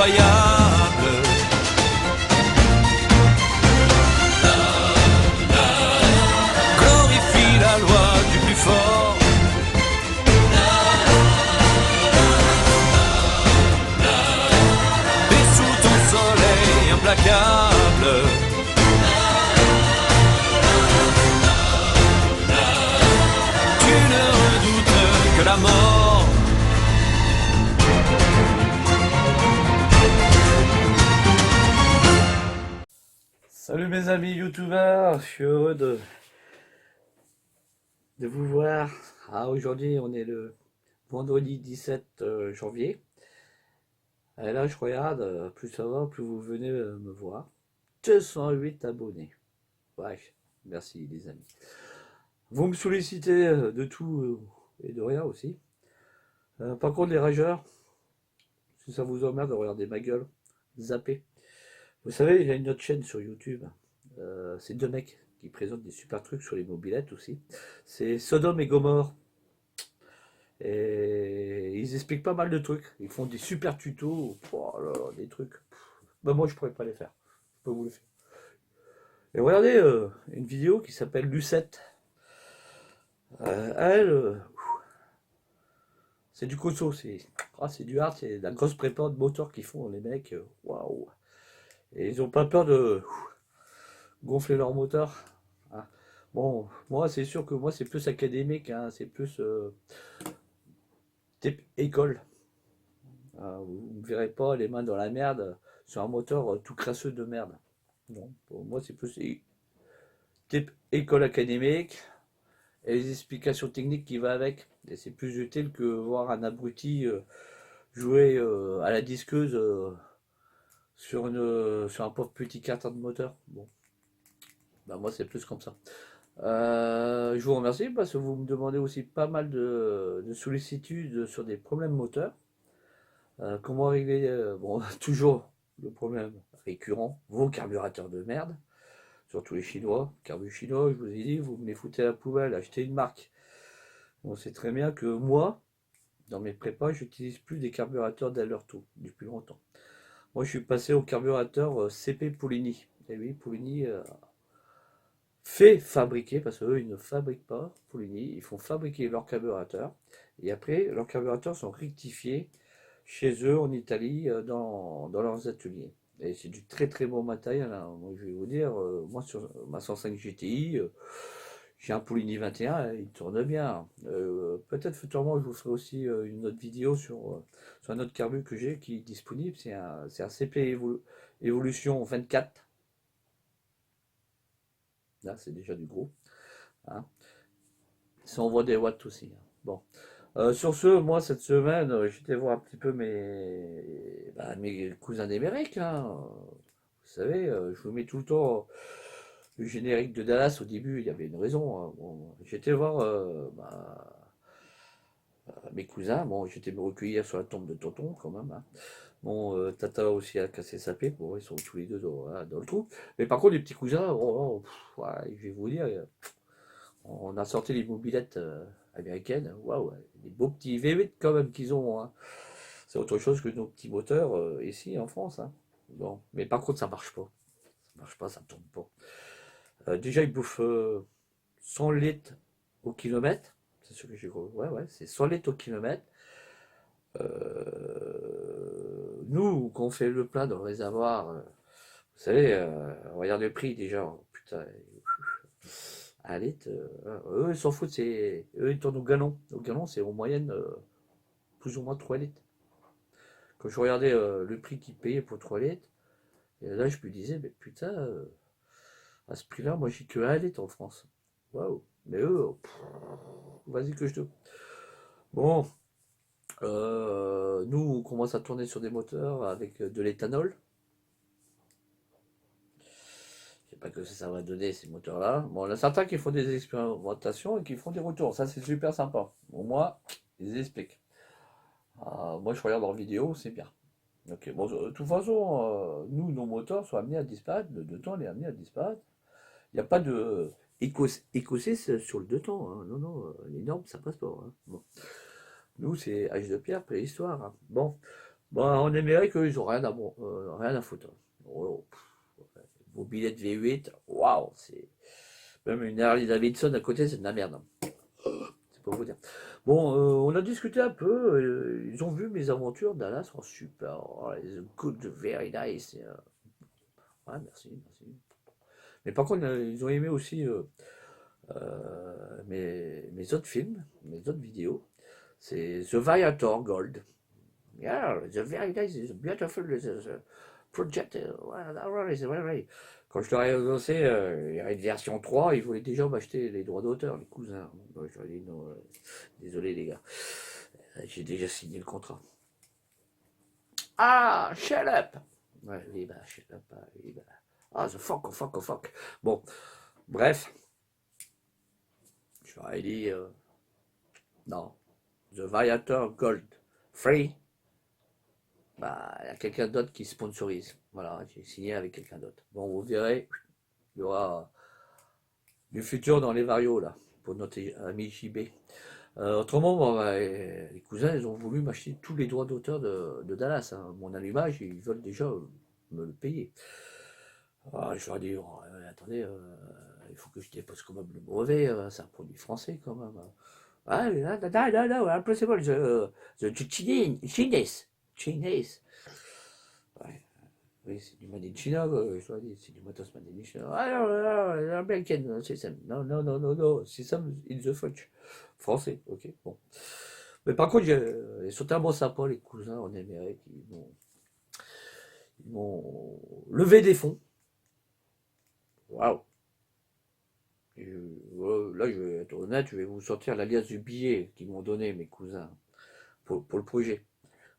incroyable. Glorifie la loi du plus fort. Et sous ton soleil implacable, tu ne redoutes que la mort. Salut mes amis youtubeurs, je suis heureux de vous voir. Aujourd'hui on est le vendredi 17 janvier. Et là je regarde, plus ça va, plus vous venez me voir. 208 abonnés. Ouais, merci les amis. Vous me sollicitez de tout et de rien aussi. Par contre les rageurs, si ça vous emmerde de regarder ma gueule, zappez. Vous savez, il y a une autre chaîne sur YouTube. C'est deux mecs qui présentent des super trucs sur les mobylettes aussi. C'est Sodome et Gomorre. Et ils expliquent pas mal de trucs. Ils font des super tutos. Oh là là, des trucs. Bah, moi, je pourrais pas les faire. Je peux vous les faire. Et regardez une vidéo qui s'appelle Lucette. Elle, c'est du cosso. C'est du hard. C'est de la grosse prépa de moteur qu'ils font, les mecs. Waouh. Et ils ont pas peur de gonfler leur moteur. Ah. Bon, moi c'est sûr que moi c'est plus académique, hein, c'est plus type école. Vous ne me verrez pas les mains dans la merde sur un moteur tout crasseux de merde. Non, pour moi c'est plus type école académique et les explications techniques qui va avec. Et c'est plus utile que voir un abruti jouer à la disqueuse sur un pauvre petit carton de moteur. Bon, bah moi c'est plus comme ça. Je vous remercie parce que vous me demandez aussi pas mal de sollicitudes sur des problèmes moteurs. Comment régler, bon, toujours le problème récurrent, vos carburateurs de merde, surtout les chinois, carbu chinois, je vous ai dit, vous me les foutez à la poubelle, achetez une marque. On sait très bien que moi, dans mes prépas, j'utilise plus des carburateurs d'Allerto depuis longtemps. Moi, je suis passé au carburateur CP Poulini. Et oui, Poulini fait fabriquer, parce qu'eux, ils ne fabriquent pas, Poulini, ils font fabriquer leurs carburateurs, et après, leurs carburateurs sont rectifiés chez eux en Italie, dans leurs ateliers. Et c'est du très très bon matériel, hein. Moi, je vais vous dire, moi sur ma 105 GTI, j'ai un Poulini 21, il tourne bien. Peut-être futurement, je vous ferai aussi une autre vidéo sur un autre carbu que j'ai qui est disponible, c'est un CP Evolution 24. Là, c'est déjà du gros, hein. Ça envoie des watts aussi, hein. Bon. Sur ce, moi, cette semaine, j'étais voir un petit peu mes cousins d'Amérique, hein. Vous savez, je vous mets tout le temps le générique de Dallas. Au début, il y avait une raison, hein. Bon, j'étais voir mes cousins. Bon, j'étais me recueillir sur la tombe de tonton, quand même, hein. Bon, Tata aussi a cassé sa paix. Bon, ils sont tous les deux dans le trou. Mais par contre, les petits cousins, oh, ouais, je vais vous dire, on a sorti les mobylettes américaines. Waouh, des beaux petits V8 quand même qu'ils ont, hein. C'est autre chose que nos petits moteurs ici en France, hein. Bon, mais par contre, ça marche pas. Ça marche pas, ça tourne pas. Déjà, ils bouffent 100 litres au kilomètre. C'est ce que j'ai gros. Ouais, ouais, c'est 100 litres au kilomètre. Nous, quand on fait le plein dans le réservoir, vous savez, on regarde le prix déjà. Oh, putain, un litre, eux, ils s'en foutent. Eux, ils tournent au gallon. Au gallon, c'est en moyenne plus ou moins 3 litres. Quand je regardais le prix qu'ils payaient pour 3 litres, et là, je me disais, mais putain, à ce prix-là, moi, j'ai que 1 litre en France. Waouh. Mais eux, vas-y que je te. Bon, nous, on commence à tourner sur des moteurs avec de l'éthanol. Je sais pas que ça va donner ces moteurs-là. Bon, il y en a certains qui font des expérimentations et qui font des retours. Ça, c'est super sympa. Au moins, ils expliquent. Moi, je regarde leurs vidéos, c'est bien. Ok, bon, de toute façon, nous, nos moteurs sont amenés à disparaître. Le 2 temps, il est amené à disparaître. Il n'y a pas de écossais sur le 2 temps, hein. Non, non, les normes, ça passe pas, hein. Bon. Nous, c'est âge de pierre, préhistoire, hein. Bon, Bon, en Amérique, eux, ils ont rien à foutre. Oh, vos billets de V8, waouh, c'est. Même une Harley Davidson à côté, c'est de la merde, hein. C'est pas vous dire. Bon, on a discuté un peu. Ils ont vu mes aventures. Dallas sont super. Oh, it's good, very nice. Ouais, merci, merci. Mais par contre, ils ont aimé aussi mes autres films, mes autres vidéos. C'est The Viator Gold. Yeah, the very nice, it's beautiful, project. Quand je leur ai annoncé, il y a une version 3, ils voulaient déjà m'acheter les droits d'auteur, les cousins. Bon, je leur ai dit non, désolé les gars, j'ai déjà signé le contrat. Ah, shut up! Ouais, oui, bah, shut up, oui, bah. Ah, the fuck, oh fuck, oh fuck. Bon, bref, je leur ai dit non, The Viator Gold, free. Bah, il y a quelqu'un d'autre qui sponsorise. Voilà, j'ai signé avec quelqu'un d'autre. Bon, vous verrez, il y aura du futur dans les varios, là, pour notre ami JB. Autrement, bon, bah, les cousins, ils ont voulu m'acheter tous les droits d'auteur de Dallas, hein. Mon allumage, ils veulent déjà me le payer. Ah, je leur ai dit, oh, attendez, il faut que je dépose quand même le brevet, c'est un produit français quand même. Ah, non, impossible, Chinese. Chinese. Ouais. Oui, c'est du Made in China, je leur ai dit, c'est du matos Made in China. Ah non, non, non, American system. Non, non, non, non, non, system in the French. Français, ok, bon. Mais par contre, ils sont tellement sympas, les cousins en Amérique, ils m'ont levé des fonds. Waouh! Là, je vais être honnête, je vais vous sortir l'alias du billet qu'ils m'ont donné, mes cousins, pour le projet.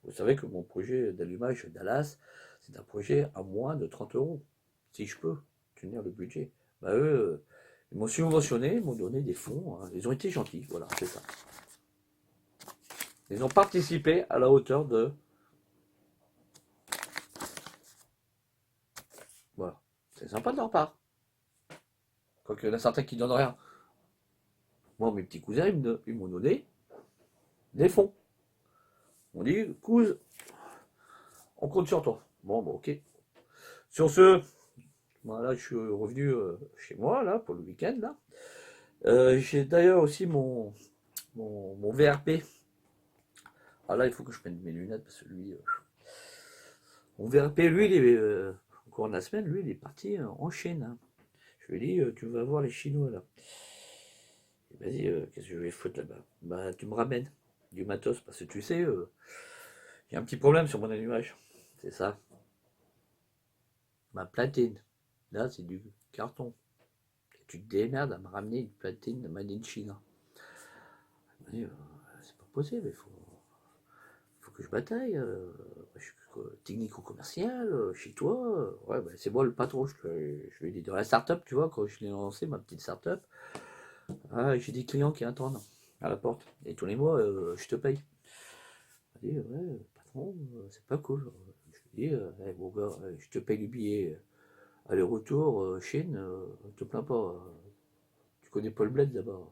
Vous savez que mon projet d'allumage Dallas, c'est un projet à moins de 30 euros, si je peux tenir le budget. Bah, eux, ils m'ont subventionné, ils m'ont donné des fonds, hein. Ils ont été gentils, voilà, c'est ça. Ils ont participé à la hauteur de. Voilà. C'est sympa de leur part. Quoique, il y en a certains qui donnent rien. Moi, mes petits cousins, ils m'ont donné des fonds. Ils m'ont dit, couse, on compte sur toi. Bon, bah, ok. Sur ce, voilà, je suis revenu chez moi, là, pour le week-end, là. J'ai d'ailleurs aussi mon VRP. Ah là, il faut que je prenne mes lunettes parce que lui, mon VRP, lui, il est, au cours de la semaine, lui, il est parti en Chine, hein. Je lui ai dit, tu vas voir les Chinois là. Vas-y, qu'est-ce que je vais foutre là-bas? Bah, tu me ramènes du matos parce que tu sais, j'ai un petit problème sur mon allumage. C'est ça. Ma platine. Là, c'est du carton. Et tu te démerdes à me ramener une platine made in China. Je me dis, c'est pas possible, il faut que je bataille. Je suis technico-commercial, chez toi. Ouais, bah, c'est moi le patron. Je lui ai dit dans la start-up, tu vois, quand je l'ai lancé, ma petite start-up. Ah, j'ai des clients qui attendent à la porte. Et tous les mois, je te paye. Il m'a dit, ouais, patron, c'est pas cool. Je lui ai dit, hey, bon gars, je te paye le billet aller-retour, Chine, te plains pas. Tu connais pas le bled là-bas.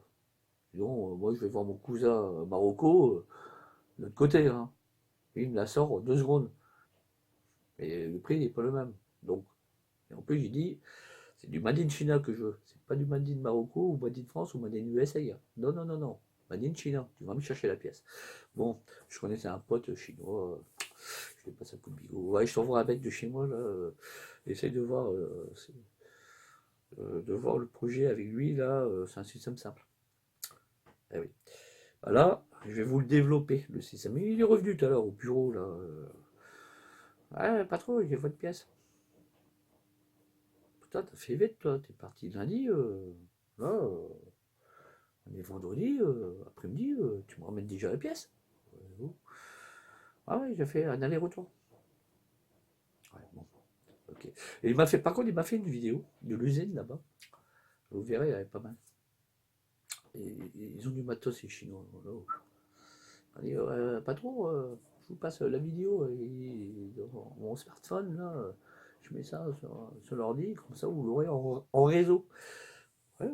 Sinon, moi, je vais voir mon cousin Marocco, de l'autre côté, hein. Lui, il me la sort en 2 secondes. Et le prix n'est pas le même. Donc, et en plus, j'ai dit, c'est du Made in China que je veux. C'est pas du Made in Marocco ou Made in France ou Made in USA. Non, non, non, non. Made in China. Tu vas me chercher la pièce. Bon, je connaissais un pote chinois. Je lui passe un coup de bigot. Ouais, je t'envoie un mec de chez moi, là. Essaye de voir le projet avec lui, là. C'est un système simple. Eh oui. Voilà, je vais vous le développer, le système. Il est revenu tout à l'heure au bureau, là. Ouais, pas trop, il y a votre pièce. Putain, t'as fait vite, toi. T'es parti lundi. Là, on est vendredi, après-midi. Tu me ramènes déjà la pièce. Oh. Ah ouais, j'ai fait un aller-retour. Ouais, bon, ok. Et par contre, il m'a fait une vidéo de l'usine là-bas. Vous verrez, elle est pas mal. Et ils ont du matos, les Chinois. Là. On dit, patron, je vous passe la vidéo dans mon smartphone, là. Je mets ça sur l'ordi, comme ça vous l'aurez en réseau. Ouais,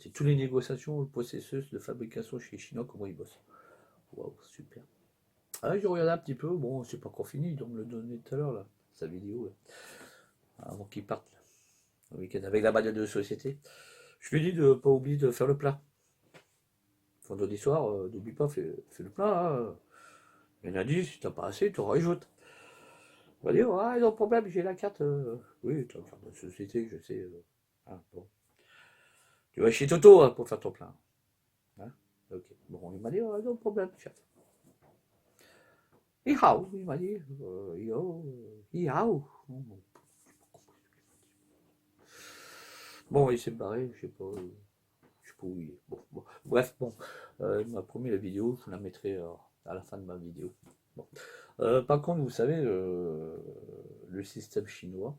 c'est toutes les négociations, le processus de fabrication chez les Chinois, comment ils bossent. Waouh, super. Ah, j'ai regardé un petit peu, bon, c'est pas encore fini, donc me le donner tout à l'heure, là, sa vidéo, là, avant qu'il parte, là, le week-end, avec la bagnole de société. Je lui ai dit de pas oublier de faire le plat. Vendredi soir, n'oublie pas, fais le plat, hein. Il a dit, si t'as pas assez, tu rajoutes. On va dire, ah, non problème, j'ai la carte. Oui, tu as la carte de société, je sais. Ah, bon. Tu vas chez Toto hein, pour faire ton plein. Hein. Ok. Bon, il m'a dit, ah, non problème, chef. Ihao, il m'a dit. Ihao. Bon, il s'est barré, je sais pas où il est. Bon. Bref, bon. Il m'a promis la vidéo, je vous la mettrai à la fin de ma vidéo. Bon. Par contre, vous savez, le système chinois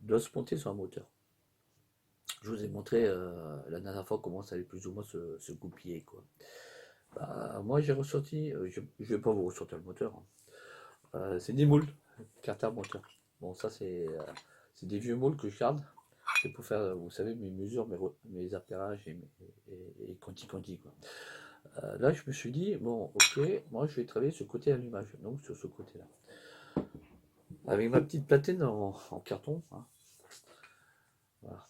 doit se monter sur un moteur. Je vous ai montré la dernière fois comment ça allait plus ou moins se goupiller, quoi. Bah, moi, j'ai ressorti, je vais pas vous ressortir le moteur, hein. C'est des moules, carter moteur. Bon, ça, c'est des vieux moules que je garde. C'est pour faire, vous savez, mes mesures, mes appairages et quanti, quoi. Là, je me suis dit, bon, ok, moi, je vais travailler ce côté allumage, donc sur ce côté-là. Avec ma petite platine en carton, hein. Voilà.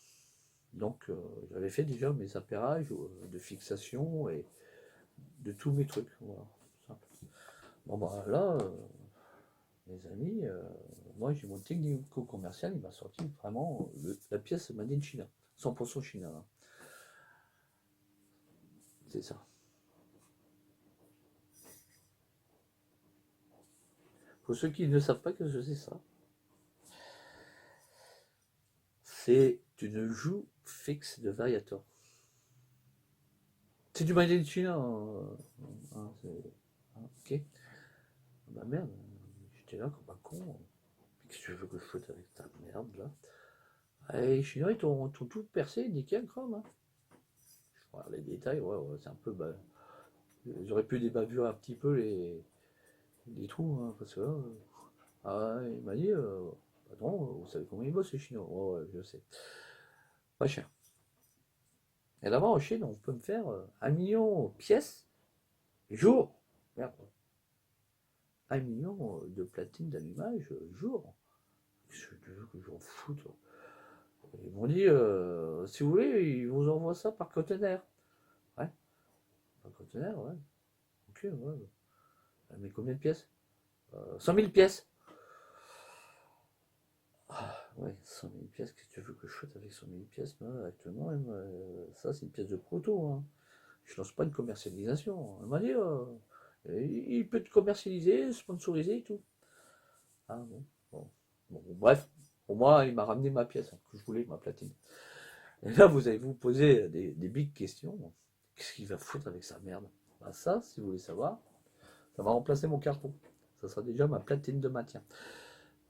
Donc, j'avais fait déjà mes appairages de fixation et de tous mes trucs. Voilà, simple. Bon, bah là, mes amis, moi j'ai mon technico commercial, il m'a sorti vraiment la pièce Made in China, 100% China, hein. C'est ça. Pour ceux qui ne savent pas que c'est ça, c'est une joue fixe de variator. C'est du Made in China, hein, ok. Bah merde, j'étais là comme un con. Qu'est-ce que tu veux que je fasse avec ta merde là? Ah, et les Chinois, ils t'ont tout percé, nickel, chrome, hein. Je regarde les détails, ouais, c'est un peu. Bah, j'aurais pu débavure un petit peu les trous, hein, parce que là, ah, il m'a dit, patron, vous savez combien ils bossent les Chinois? Ouais, je sais. Pas cher. Et là-bas en Chine, on peut me faire 1 million de pièces jour. Merde. 1 million de platines d'allumage jour. Qu'est-ce que tu veux que j'en foute? Ils m'ont dit, si vous voulez, ils vous envoient ça par conteneur. Ouais, par conteneur, ouais. Ok, ouais. Mais combien de pièces 100 000 pièces. Ah, ouais, 100 000 pièces, qu'est-ce que tu veux que je fasse avec 100 000 pièces? Moi, actuellement, ça c'est une pièce de proto, hein. Je lance pas une commercialisation. Elle m'a dit, il peut te commercialiser, sponsoriser et tout. Ah bon, bon, bref, pour moi, il m'a ramené ma pièce, hein, que je voulais, ma platine. Et là, vous allez vous poser des big questions. Qu'est-ce qu'il va foutre avec sa merde? Bah ça, si vous voulez savoir, ça va remplacer mon carton. Ça sera déjà ma platine de maintien.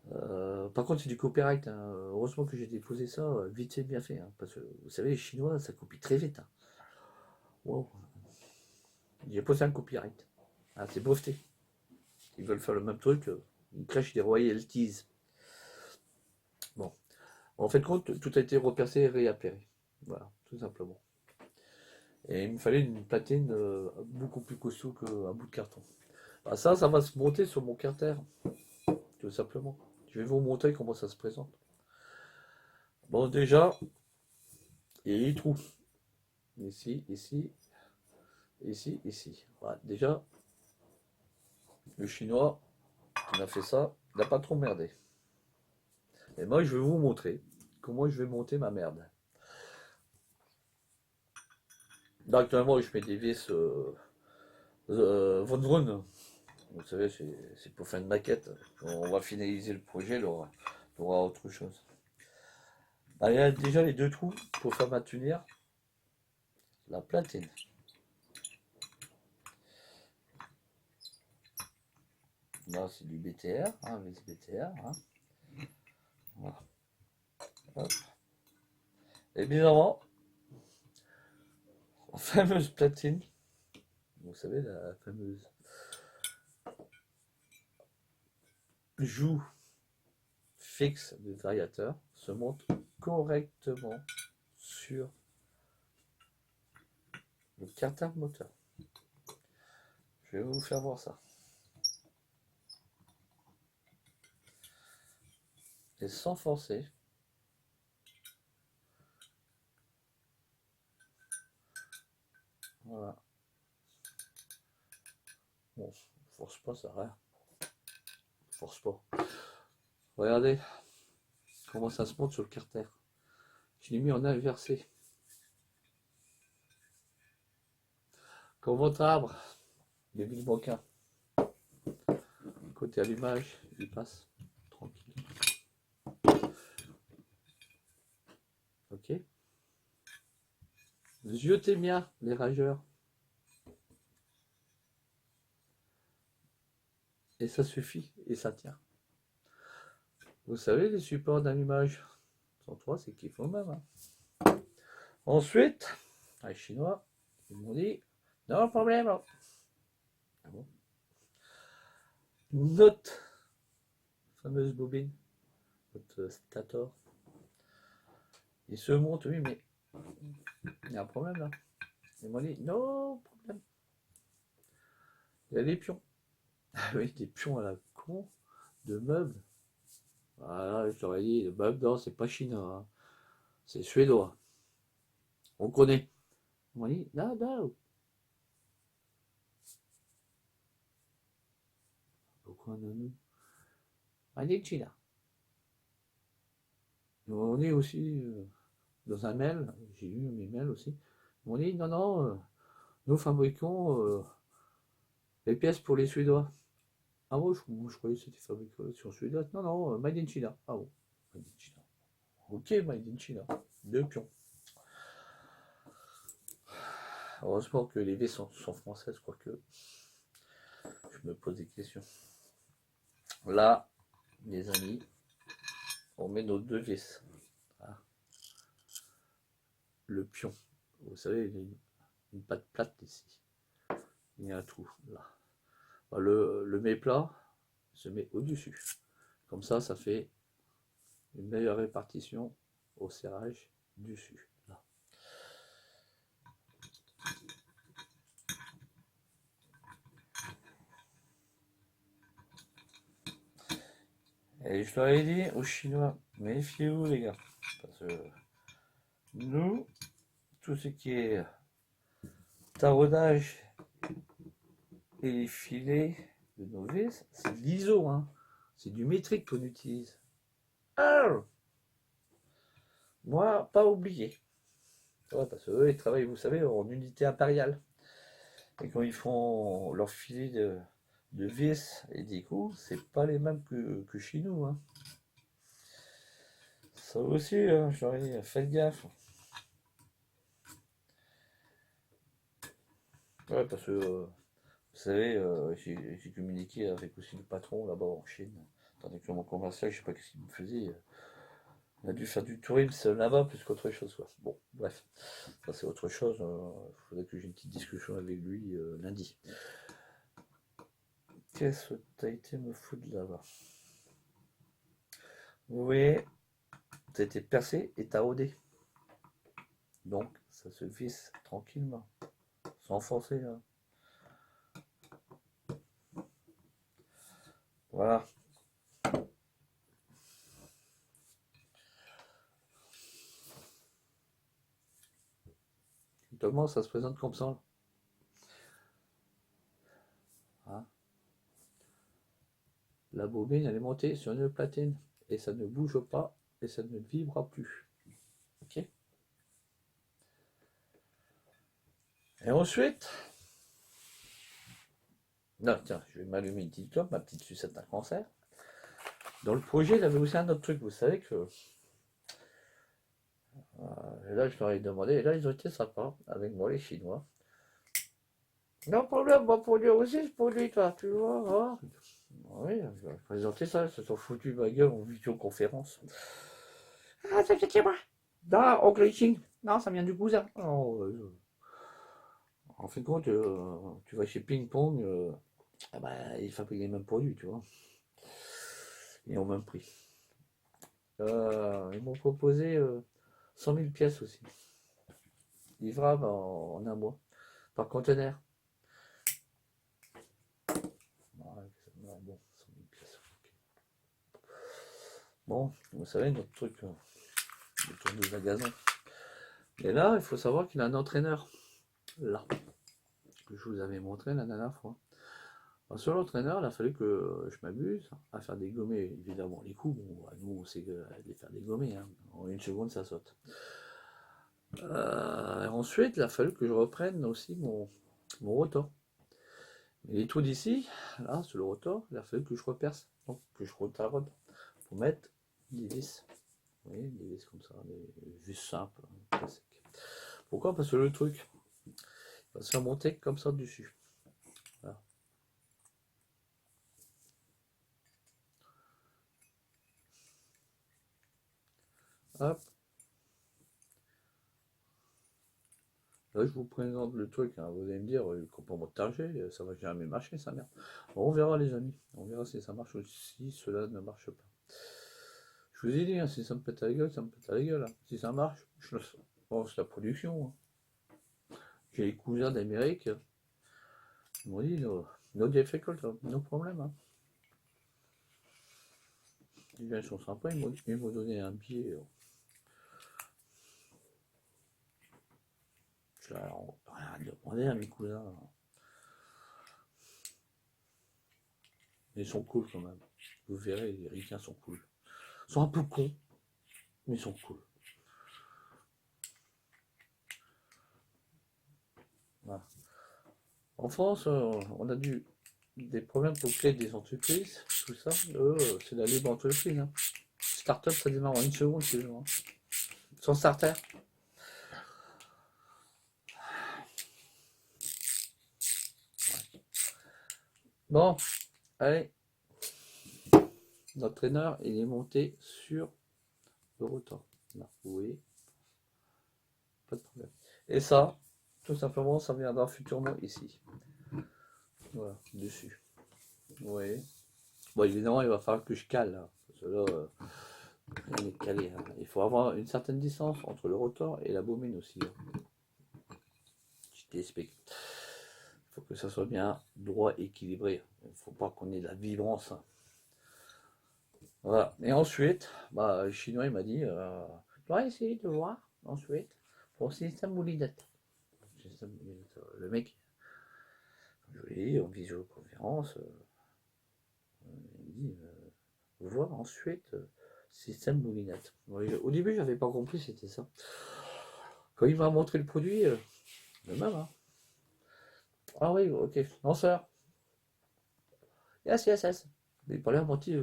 Par contre, c'est du copyright, hein. Heureusement que j'ai déposé ça vite fait, bien fait, hein, parce que vous savez, les Chinois, ça copie très vite, hein. Wow. J'ai posé un copyright. Ah, c'est breveté. Ils veulent faire le même truc, ils crachent des royalties. Bon, en fait, compte, tout a été repercé et réappairé. Voilà, tout simplement. Et il me fallait une platine beaucoup plus costaud qu'un bout de carton. Bah ça va se monter sur mon carter, tout simplement. Je vais vous montrer comment ça se présente. Bon, déjà, il y a les trous. Ici, ici. Voilà, déjà, le chinois qui m'a fait ça, il n'a pas trop merdé. Et moi, je vais vous montrer comment je vais monter ma merde. Là, actuellement, je mets des vis Von Braun. Vous savez, c'est pour faire une maquette. On va finaliser le projet, il y aura autre chose. Là, il y a déjà les deux trous pour faire maintenir la platine. Là, c'est du BTR, hein, vis BTR. Hein. Voilà. Hop. Et évidemment, la fameuse platine, vous savez, la fameuse joue fixe du variateur se monte correctement sur le carter moteur. Je vais vous faire voir ça. Et sans forcer. Voilà. Bon, force pas, ça rien. Force pas. Regardez comment ça se monte sur le carter. Je l'ai mis en inversé. Comme votre arbre, les vilebrequins. Côté allumage, il passe tranquille. Ok. Jetez bien les rageurs. Et ça suffit, et ça tient. Vous savez, les supports d'allumage sont trois, c'est qu'il faut même. Hein. Ensuite, les Chinois, ils m'ont dit, non problème. Ah bon. Notre fameuse bobine, notre stator, il se monte, oui, mais il y a un problème là. Ils m'ont dit, non problème. Il y a des pions. Ah oui, des pions à la con de meubles. Voilà, je t'aurais dit, le meuble, non, c'est pas chinois, hein. C'est suédois. On connaît. Ils m'ont dit, non, non. Pourquoi non? Made in China. On est aussi dans un mail, j'ai eu mes mails aussi. Ils m'ont dit, non, non, nous fabriquons les pièces pour les Suédois. Ah bon, je croyais que c'était fabrication suédoise. Non, non, Made in China. Ah bon, Made in China. Ok, Made in China. Deux pions. Heureusement que les V sont françaises, quoique je me pose des questions. Là, les amis, on met nos deux vis. Ah. Le pion. Vous savez, il y a une patte plate ici. Il y a un trou là. Le mets-plat se met au-dessus. Comme ça fait une meilleure répartition au serrage dessus. Là. Et je leur ai dit aux Chinois, méfiez-vous les gars. Parce que nous, tout ce qui est taraudage et les filets de nos vis, c'est de l'ISO. Hein. C'est du métrique qu'on utilise. Alors, moi, pas oublié. Ouais, parce qu'eux, ils travaillent, vous savez, en unité impériale. Et quand ils font leur filet de vis et d'écrou, c'est pas les mêmes que chez nous. Hein. Ça aussi, hein, j'aurais fait gaffe. Ouais, parce que, vous savez, j'ai communiqué avec aussi le patron là-bas en Chine. Tandis que mon commercial, je sais pas ce qu'il me faisait. On a dû faire du tourisme là-bas plus qu'autre chose. Quoi. Bon, bref, ça c'est autre chose. Il faudrait que j'ai une petite discussion avec lui lundi. Qu'est-ce que t'as été me foutre là-bas? Vous voyez, ça a été percé et taraudé. Donc, ça se visse tranquillement, sans forcer. Hein. Voilà. Comment ça se présente comme ça? Hein. La bobine, elle est montée sur une platine et ça ne bouge pas et ça ne vibre plus. Ok. Et ensuite, non, tiens, je vais m'allumer une petite clope, ma petite sucette à cancer. Dans le projet, il y avait aussi un autre truc, vous savez que. Et là, je leur ai demandé, et là, ils ont été sympas avec moi, les Chinois. Non problème, moi, pour lui aussi, je produis, toi, tu vois. Hein. Oui, je vais présenter ça, ils se sont foutus ma gueule en vidéoconférence. Ah, ça vient de chez moi. Non, oncle Ching. Non, ça vient du cousin. Oh, en fin de compte, tu vas chez Ping Pong, ah bah, ils fabriquent les mêmes produits, tu vois. Et au même prix. Ils m'ont proposé 100 000 pièces aussi. Livrable en un mois. Par conteneur. Bon, vous savez, notre truc, le tour de la gazon. Et là, il faut savoir qu'il a un entraîneur. Là, que je vous avais montré la dernière fois. Alors, sur l'entraîneur, il a fallu que je m'abuse à faire dégommer, évidemment, les coups. Bon, bah, nous, on sait les faire dégommer. Hein. En une seconde, ça saute. Ensuite, il a fallu que je reprenne aussi mon rotor. Et les trous d'ici, là, sur le rotor, il a fallu que je reperce, donc que je retarde pour mettre des vis. Vous voyez, des vis comme ça, des vis simples, hein, classiques. Pourquoi? Parce que le truc va se faire monter comme ça dessus. Voilà. Hop. Là, je vous présente le truc. Hein. Vous allez me dire, comment montager, ça va jamais marcher, ça merde. Bon, on verra, les amis. On verra si ça marche ou si cela ne marche pas. Je vous ai dit, hein, si ça me pète à la gueule, ça me pète à la gueule. Hein. Si ça marche, je lance la production. Hein. J'ai les cousins d'Amérique. Ils m'ont dit, no difficult, no problème. Hein. Ils sont sympas, ils m'ont donné un billet. Je n'ai rien demandé à mes cousins. Mais ils sont cool quand même. Vous verrez, les ricains sont cool. Ils sont un peu cons, mais ils sont cool. Voilà. En France, on a des problèmes pour créer des entreprises, tout ça. C'est la libre entreprise. Hein. Start-up, ça démarre en une seconde, c'est genre. Sans starter. Bon, allez. Notre traîneur, il est monté sur le rotor. Là, vous voyez, pas de problème. Et ça, tout simplement, ça viendra futurement ici. Voilà, dessus. Vous voyez. Bon, évidemment, il va falloir que je cale. Là, parce que là, on est calé. Hein. Il faut avoir une certaine distance entre le rotor et la bobine aussi. Hein. Je t'explique. Il faut que ça soit bien droit, équilibré. Il ne faut pas qu'on ait de la vibrance. Hein. Voilà. Et ensuite, bah, le chinois il m'a dit, tu vas essayer de voir ensuite pour le système moulinette. Le mec, je l'ai dit en visioconférence, il me dit, voir ensuite système moulinette. Au début, j'avais pas compris c'était ça. Quand il m'a montré le produit, le même. Hein. Ah oui, ok, lanceur. Yes, yes, yes. Il parlait à moitié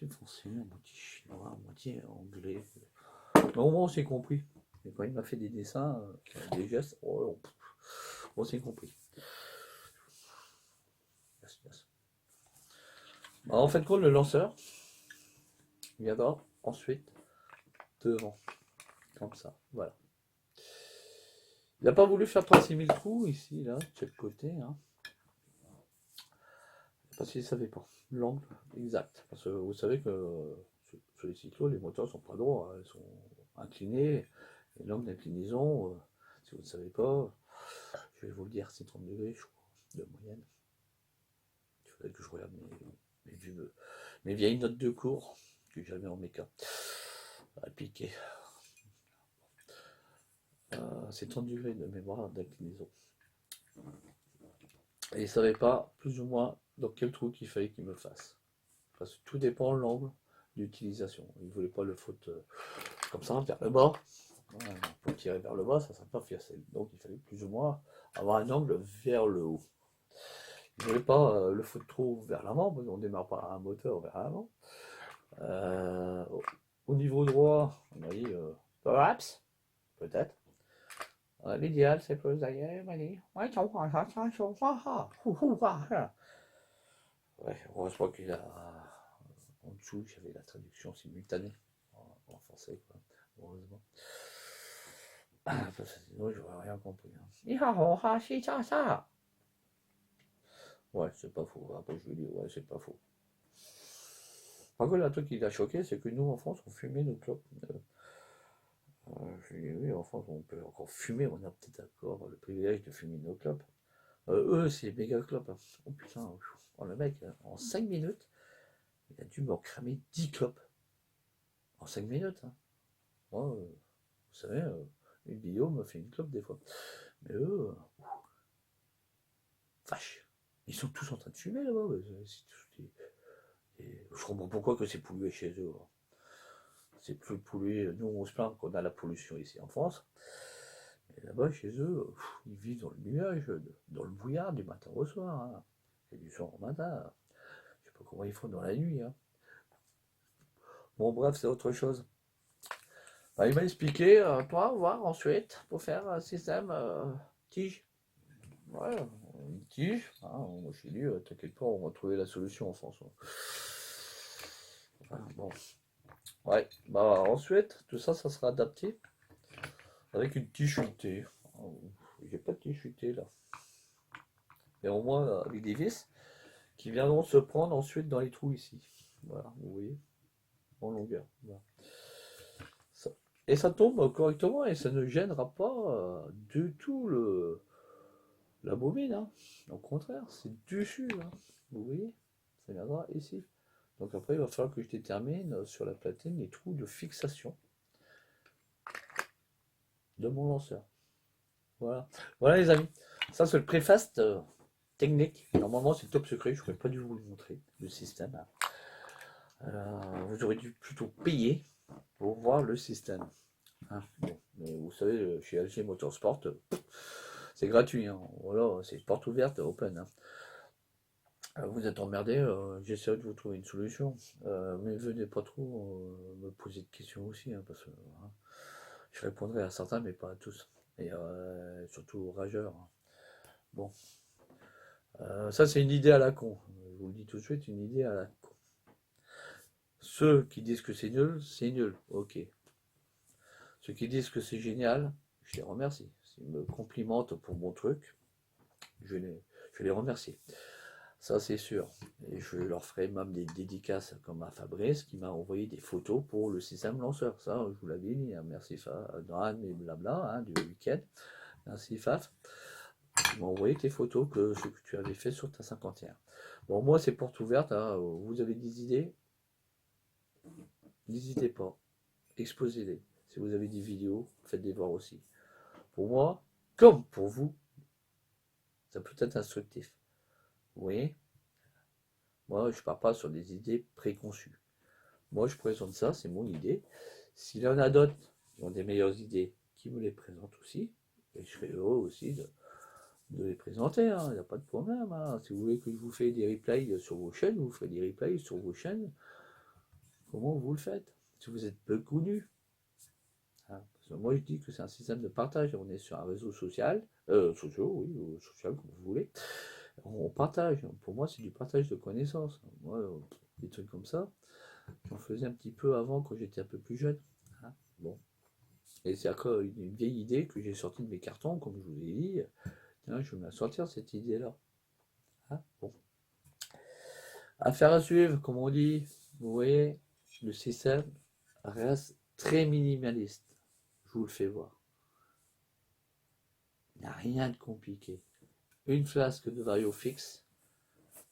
français, à moitié chinois, à moitié anglais. Mais au moins, on s'est compris. Et quand il m'a fait des dessins, des gestes, on s'est compris. Yes, yes. Bah, en fait, le lanceur viendra ensuite devant. Comme ça, voilà. Il n'a pas voulu faire 36 000 trous ici, là, de chaque côté. Hein. Parce qu'il ne savait pas l'angle exact. Parce que vous savez que sur les cyclos, les moteurs ne sont pas droits, hein, ils sont inclinés. Et l'angle d'inclinaison, si vous ne savez pas, je vais vous le dire, c'est 30 degrés, je crois, de moyenne. Il faudrait que je regarde mes vieilles notes de cours que j'avais en méca à piquer. C'est 30 degrés de mémoire d'inclinaison. Et il ne savait pas plus ou moins dans quel trou qu'il fallait qu'il me fasse. Parce que tout dépend de l'angle d'utilisation. Il ne voulait pas le foutre comme ça vers le bas. Pour tirer vers le bas, ça ne serait pas fiancé. Donc il fallait plus ou moins avoir un angle vers le haut. Il ne voulait pas le foutre trop vers l'avant, parce qu'on ne démarre pas un moteur vers l'avant. Au niveau droit, on m'a dit perhaps, peut-être. L'idéal, c'est que vous ayez, m'a dit, ouais, heureusement qu'il a en dessous, j'avais la traduction simultanée en français, quoi. Heureusement. Parce que sinon, j'aurais rien compris. Hein. Ouais, c'est pas faux. Après, je lui dis, ouais, c'est pas faux. Par contre, un truc qui l'a choqué, c'est que nous, en France, on fumait nos clopes. Je lui dis, oui, en France, on peut encore fumer, on a peut-être encore le privilège de fumer nos clopes. Eux, c'est méga clopes. Hein. Oh putain, le mec, en 5 minutes, Il a dû me cramer 10 clopes en 5 minutes. Hein. Moi, vous savez, une vidéo me fait une clope des fois. Mais eux, vache, ils sont tous en train de fumer là-bas. Je comprends pourquoi que c'est pollué chez eux. Hein. C'est plus pollué. Nous, on se plaint qu'on a la pollution ici en France. Et là-bas, chez eux, ils vivent dans le nuage, dans le brouillard du matin au soir. Hein. Et du soir au matin. Je sais pas comment ils font dans la nuit. Hein. Bon, bref, c'est autre chose. Bah, il m'a expliqué, toi, voir ensuite, pour faire un système tige. Ouais, une tige. Hein, moi, je lui ai dit, t'inquiète pas, on va trouver la solution en France. Hein. Voilà, bon. Ouais, bah ensuite, tout ça, ça sera adapté avec une tige futée. J'ai pas de tige futée là. Mais au moins avec des vis qui viendront se prendre ensuite dans les trous ici. Voilà, vous voyez, en longueur. Voilà. Ça. Et ça tombe correctement et ça ne gênera pas du tout la bobine. Hein. Au contraire, c'est dessus. Hein. Vous voyez, ça viendra ici. Donc après, il va falloir que je détermine sur la platine les trous de fixation de mon lanceur. Voilà, voilà les amis. Ça, c'est le préface technique. Normalement, c'est top secret. Je ne pourrais pas dû vous le montrer, le système. Vous aurez dû plutôt payer pour voir le système. Hein, bon, mais vous savez, chez LG Motorsport, c'est gratuit. Hein. Voilà, c'est porte ouverte, open. Hein. Vous êtes emmerdé, j'essaierai de vous trouver une solution. Mais venez pas trop me poser de questions aussi, hein, parce que hein, je répondrai à certains, mais pas à tous. Et surtout aux rageurs. Hein. Bon, ça c'est une idée à la con. Je vous le dis tout de suite, une idée à la con. Ceux qui disent que c'est nul, ok. Ceux qui disent que c'est génial, je les remercie. S'ils me complimentent pour mon truc, je les remercie. Ça c'est sûr. Et je leur ferai même des dédicaces comme à Fabrice qui m'a envoyé des photos pour le système lanceur. Ça, je vous l'avais dit. Hein. Merci Dan et blabla hein, du week-end. Merci Faf. Tu m'as envoyé tes photos que ce que tu avais fait sur ta 51. Bon, moi c'est porte ouverte. Hein. Vous avez des idées? N'hésitez pas. Exposez-les. Si vous avez des vidéos, faites-les voir aussi. Pour moi, comme pour vous, ça peut être instructif. Vous voyez? Moi, je ne pars pas sur des idées préconçues. Moi, je présente ça, c'est mon idée. S'il y en a d'autres qui ont des meilleures idées, qui me les présentent aussi, et je serai heureux aussi de les présenter, hein, il n'y a pas de problème. Hein. Si vous voulez que je vous fasse des replays sur vos chaînes, vous ferez des replays sur vos chaînes. Comment vous le faites? Si vous êtes peu connu. Hein, parce que moi, je dis que c'est un système de partage. On est sur un réseau social, oui, social, comme vous voulez. On partage. Pour moi, c'est du partage de connaissances. Moi, des trucs comme ça, j'en faisais un petit peu avant quand j'étais un peu plus jeune. Hein. Bon. Et c'est encore une vieille idée que j'ai sortie de mes cartons, comme je vous ai dit. Tiens, je vais me sortir cette idée-là. Hein. Bon. Affaire à suivre, comme on dit. Vous voyez, le système reste très minimaliste. Je vous le fais voir. Il n'y a rien de compliqué. Une flasque de Vario fixe,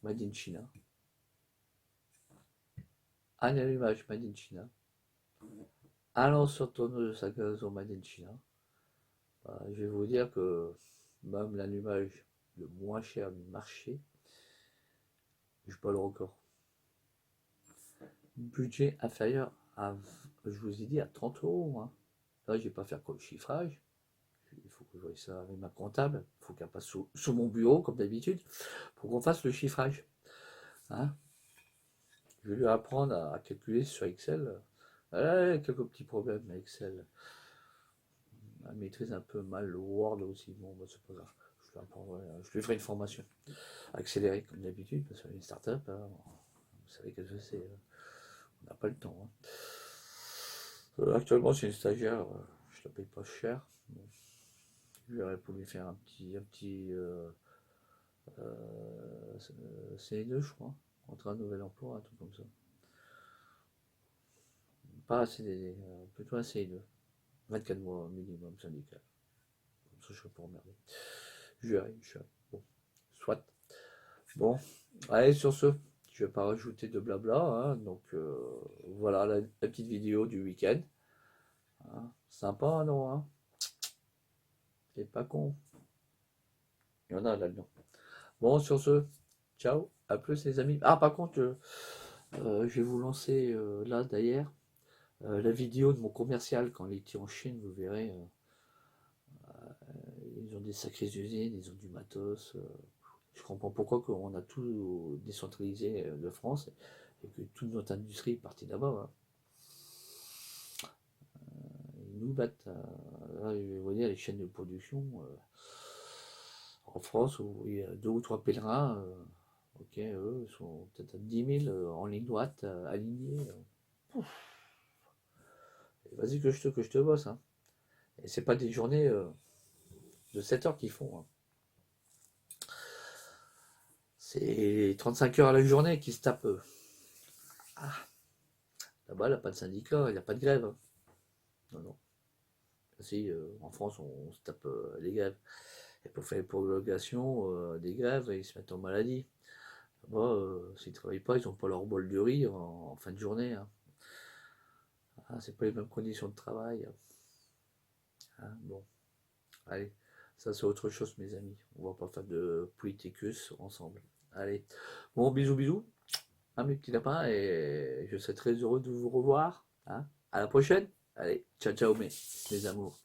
made in China. Un allumage made in China. Un lanceur tonneuse à gazon made in China. Je vais vous dire que même l'allumage le moins cher du marché, je bats le record. Budget inférieur à, je vous ai dit, à 30 €. Hein. Là, je vais pas faire quoi le chiffrage. Il faut que je voie ça avec ma comptable. Il faut qu'elle passe sous mon bureau, comme d'habitude, pour qu'on fasse le chiffrage. Hein. Je vais lui apprendre à calculer sur Excel. Elle a quelques petits problèmes avec Excel. Elle maîtrise un peu mal le Word aussi. Bon, bah, c'est pas grave. Je lui ferai une formation accélérée, comme d'habitude, parce qu'elle est une start-up. Hein. Vous savez que je sais. On n'a pas le temps. Hein. Actuellement, c'est une stagiaire. Je ne la paye pas cher. Bon. Je verrai pour lui faire un petit CE2, je crois. Entre un nouvel emploi, un truc comme ça. Pas un CDD, plutôt un CE2. 24 mois minimum syndical. Comme ça, je ne serai pas emmerdé. Je verrai. Bon, soit. Bon, allez, sur ce, Je vais pas rajouter de blabla, hein, donc voilà la petite vidéo du week-end. Hein. Sympa, non, hein? C'est pas con. Il y en a là-dedans. Bon, sur ce, ciao, à plus les amis. Ah, par contre, je vais vous lancer là d'ailleurs la vidéo de mon commercial quand il était en Chine, vous verrez. Ils ont des sacrées usines, ils ont du matos. Je comprends pourquoi on a tout décentralisé de France et que toute notre industrie est partie là-bas. Hein. Ils nous battent. Là, vous voyez, les chaînes de production en France où il y a 2 ou 3 pèlerins. Ok, eux, ils sont peut-être à 10 000 en ligne droite, alignés. Vas-y que je te bosse. Hein. Et c'est pas des journées de 7 heures qu'ils font. Hein. C'est 35 heures à la journée qu'ils se tapent. Ah, là-bas, il n'y a pas de syndicat, il n'y a pas de grève. Hein. Non, non. Si, en France, on se tape les grèves. Et pour faire les prolongations des grèves, ils se mettent en maladie. S'ils ne travaillent pas, ils n'ont pas leur bol de riz en fin de journée. Hein. Ah, c'est pas les mêmes conditions de travail. Hein, bon, allez, ça c'est autre chose, mes amis. On va pas faire de politicus ensemble. Allez, bon, bisous, bisous, hein, mes petits lapins, et je serai très heureux de vous revoir. Hein. À la prochaine. Allez, ciao, ciao, mes amours.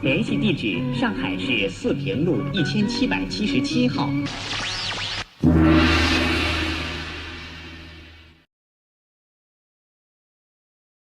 联系地址：上海市四平路1777号。